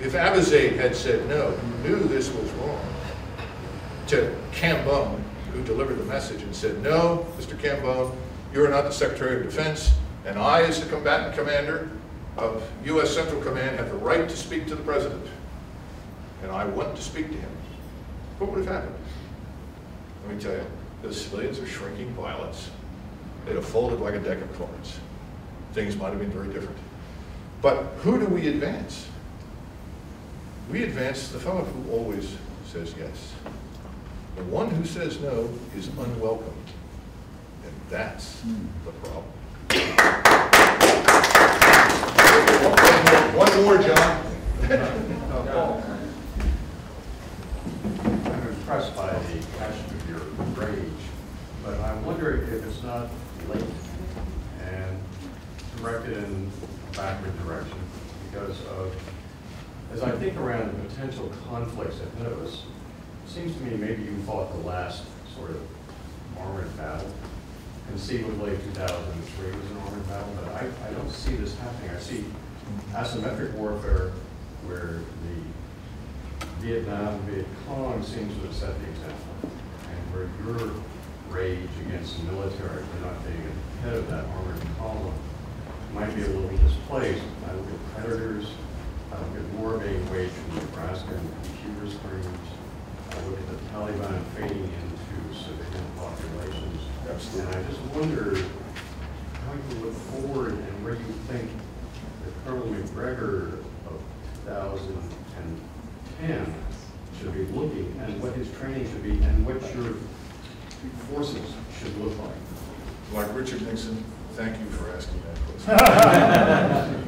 If Abizade had said no, he knew this was wrong, to Cambone, who delivered the message and said, no, Mr. Cambone, you're not the Secretary of Defense, and I, as the combatant commander of U.S. Central Command, have the right to speak to the President, and I want to speak to him. What would have happened? Let me tell you, those civilians are shrinking violets. They'd have folded like a deck of cards. Things might have been very different. But who do we advance? We advance the fellow who always says yes. The one who says no is unwelcome. And that's the problem. One more, John. I'm impressed by the passion of your rage, but I wonder if it's not late and directed in a backward direction, because as I think around the potential conflicts ahead of us, it seems to me maybe you fought the last sort of armored battle. Conceivably 2003 was an armored battle, but I don't see this happening. I see asymmetric warfare where the Vietnam, Viet Cong seems to have set the example, and where your rage against the military for not being ahead of that armored column might be a little displaced. I look at predators, I look at war being waged from Nebraska and computer screens, I look at the Taliban fading into civilian populations. Absolutely. And I just wonder how you look forward and where you think the Colonel Macgregor of 2010 should be looking, and what his training should be, and what your forces should look like. Like Richard Nixon, thank you for asking that question.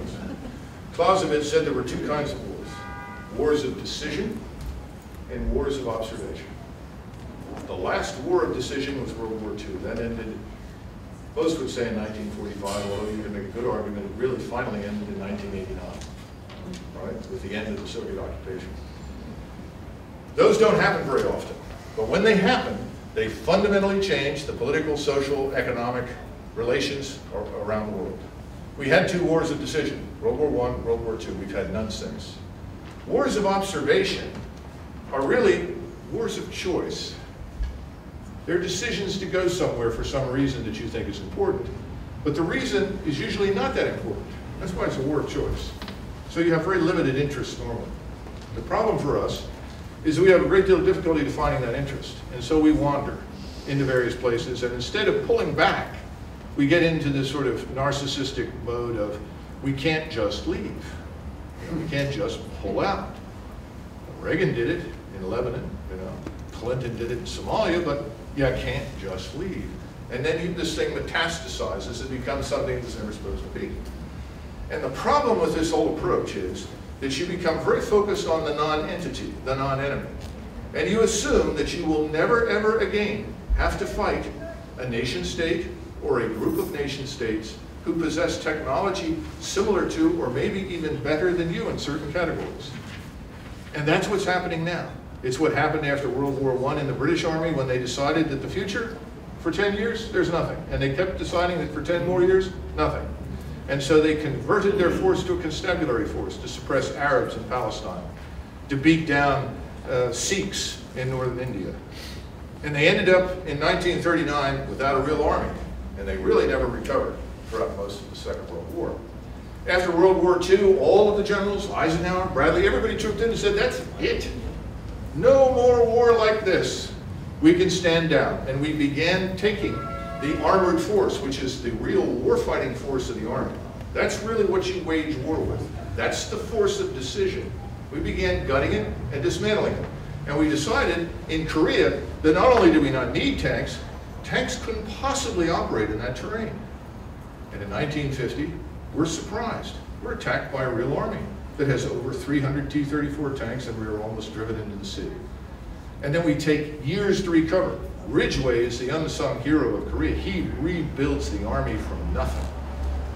Clausewitz said there were two kinds of wars: wars of decision and wars of observation. The last war of decision was World War II. That ended, most would say in 1945, although you can make a good argument, it really finally ended in 1989, right, with the end of the Soviet occupation. Those don't happen very often, but when they happen, they fundamentally change the political, social, economic relations around the world. We had two wars of decision, World War I, World War II. We've had none since. Wars of observation are really wars of choice. They're decisions to go somewhere for some reason that you think is important, but the reason is usually not that important. That's why it's a war of choice. So you have very limited interest normally. The problem for us is that we have a great deal of difficulty defining that interest, and so we wander into various places, and instead of pulling back, we get into this sort of narcissistic mode of, we can't just leave. We can't just pull out. Reagan did it in Lebanon, Clinton did it in Somalia, but you can't just leave. And then this thing metastasizes and becomes something that's never supposed to be. And the problem with this whole approach is that you become very focused on the non-entity, the non-enemy. And you assume that you will never, ever again have to fight a nation state or a group of nation states who possess technology similar to, or maybe even better than you in certain categories. And that's what's happening now. It's what happened after World War I in the British Army, when they decided that the future, for 10 years, there's nothing. And they kept deciding that for 10 more years, nothing. And so they converted their force to a constabulary force to suppress Arabs in Palestine, to beat down Sikhs in northern India. And they ended up in 1939 without a real army. And they really never recovered throughout most of the Second World War. After World War II, all of the generals, Eisenhower, Bradley, everybody trooped in and said, that's it. No more war like this. We can stand down. And we began taking the armored force, which is the real war-fighting force of the army. That's really what you wage war with. That's the force of decision. We began gutting it and dismantling it. And we decided in Korea that not only do we not need tanks, tanks couldn't possibly operate in that terrain. And in 1950, we're surprised. We're attacked by a real army that has over 300 T-34 tanks, and we were almost driven into the sea. And then we take years to recover. Ridgway is the unsung hero of Korea. He rebuilds the army from nothing.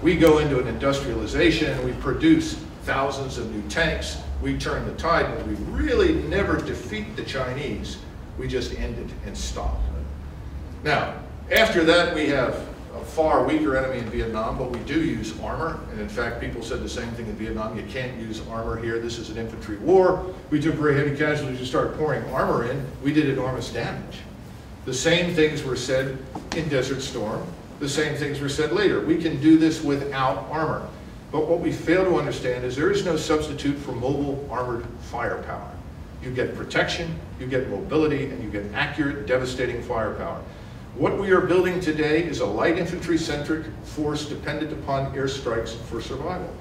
We go into an industrialization and we produce thousands of new tanks. We turn the tide, and we really never defeat the Chinese. We just end it and stop. Now, after that, we have a far weaker enemy in Vietnam, but we do use armor. And in fact, people said the same thing in Vietnam. You can't use armor here. This is an infantry war. We took very heavy casualties. You start pouring armor in, we did enormous damage. The same things were said in Desert Storm. The same things were said later. We can do this without armor. But what we fail to understand is there is no substitute for mobile armored firepower. You get protection, you get mobility, and you get accurate, devastating firepower. What we are building today is a light infantry-centric force dependent upon airstrikes for survival.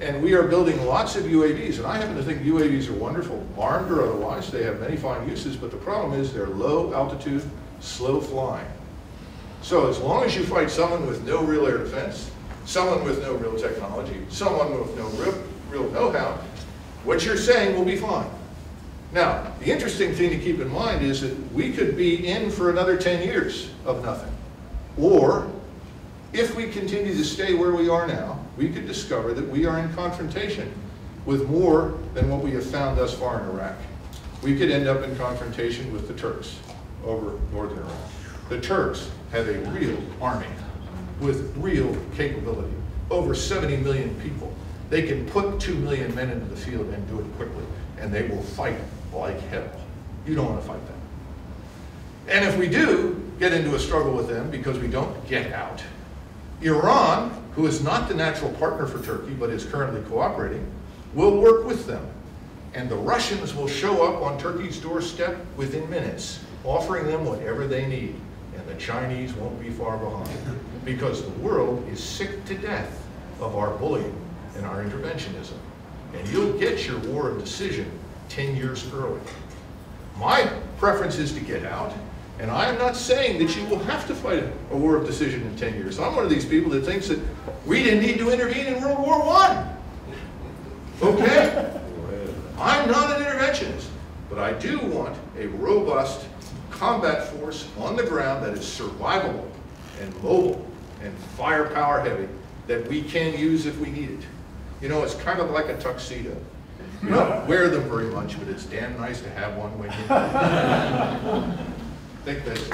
And we are building lots of UAVs, and I happen to think UAVs are wonderful, armed or otherwise. They have many fine uses, but the problem is they're low altitude, slow flying. So as long as you fight someone with no real air defense, someone with no real technology, someone with no real know-how, what you're saying will be fine. Now, the interesting thing to keep in mind is that we could be in for another 10 years of nothing. Or, if we continue to stay where we are now, we could discover that we are in confrontation with more than what we have found thus far in Iraq. We could end up in confrontation with the Turks over northern Iraq. The Turks have a real army with real capability. Over 70 million people. They can put 2 million men into the field and do it quickly, and they will fight like hell. You don't want to fight them. And if we do get into a struggle with them because we don't get out, Iran, who is not the natural partner for Turkey but is currently cooperating, will work with them. And the Russians will show up on Turkey's doorstep within minutes, offering them whatever they need. And the Chinese won't be far behind, because the world is sick to death of our bullying and our interventionism. And you'll get your war of decision 10 years early. My preference is to get out, and I am not saying that you will have to fight a war of decision in 10 years. I'm one of these people that thinks that we didn't need to intervene in World War I. Okay? I'm not an interventionist, but I do want a robust combat force on the ground that is survivable and mobile and firepower heavy that we can use if we need it. You know, it's kind of like a tuxedo. You don't wear them very much, but it's damn nice to have one when you think that's